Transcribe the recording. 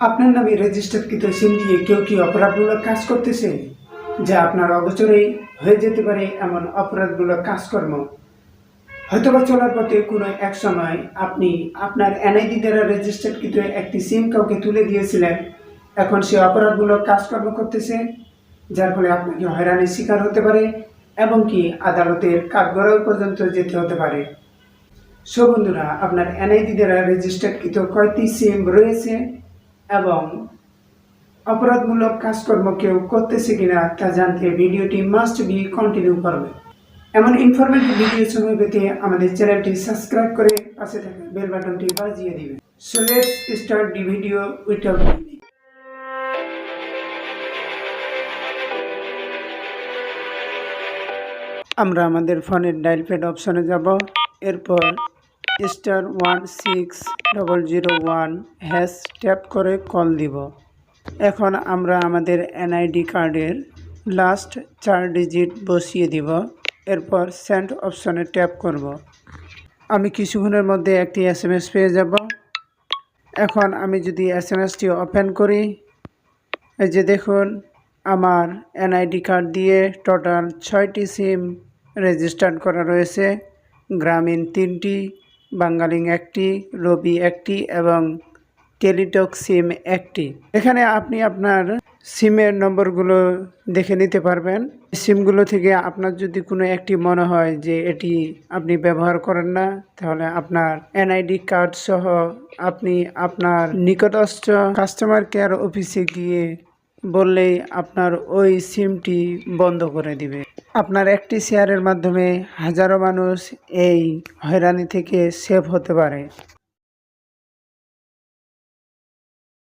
আপনার নামে রেজিস্টারকৃত সিম দিয়ে কেউ কি অপরাধমূলক কাজ করতেছে, যা আপনার অগোচরেই হয়ে যেতে পারে এমন অপরাধমূলক কাজকর্ম। হয়তোবা চলার পথে কোনো এক সময় আপনি আপনার এনআইডি দ্বারা রেজিস্টারকৃত একটি সিম কাউকে তুলে দিয়েছিলেন। এখন সে অপরাধমূলক কাজকর্ম করতেছে, যার ফলে আপনাকে হয়রানির শিকার হতে পারে এবং কি আদালতের কাঠগড়াও পর্যন্ত যেতে হতে পারে। সো বন্ধুরা, আপনার এনআইডি দ্বারা রেজিস্টারকৃত কয়টি সিম রয়েছে এবং অপরাধমূলক কাজকর্ম কেউ করতেছে কিনা তা জানতে ভিডিওটি মাস্ট বি কন্টিনিউ করবে। এমন ইনফরমেটিভ ভিডিও সময় পেতে আমাদের চ্যানেলটি সাবস্ক্রাইব করে পাশে থাকা বেল বাটনটি বাজিয়ে দিবেন। So let's start the video without delay. আমরা আমাদের ফোনের ডায়াল প্যাড অপশনে যাব, এরপর *16001# ট্যাপ করে কল দিব। এখন আমরা আমাদের এনআইডি কার্ডের লাস্ট 4 ডিজিট বসিয়ে দিব, এরপর সেন্ড অপশনে ট্যাপ করব। আমি কিছুক্ষণের মধ্যে একটি SMS পেয়ে যাব। এখন আমি যদি SMSটি ওপেন করি, এই যে দেখুন, আমার এনআইডি কার্ড দিয়ে টোটাল 6টি সিম রেজিস্টার্ড করা রয়েছে। গ্রামীণ 3টি, বাঙালিং 1টি, রবি 1টি এবং টেলিটক সিম 1টি। এখানে আপনি আপনার সিমের নম্বরগুলো দেখে নিতে পারবেন। সিমগুলো থেকে আপনার যদি কোনো একটি মনে হয় যে এটি আপনি ব্যবহার করেন না, তাহলে আপনার এনআইডি কার্ড সহ আপনি আপনার নিকটস্থ কাস্টমার কেয়ার অফিসে গিয়ে বললেই আপনার ওই সিমটি বন্ধ করে দিবে। আপনার একটি শেয়ারের মাধ্যমে হাজারো মানুষ এই হয়রানি থেকে সেভ হতে পারে।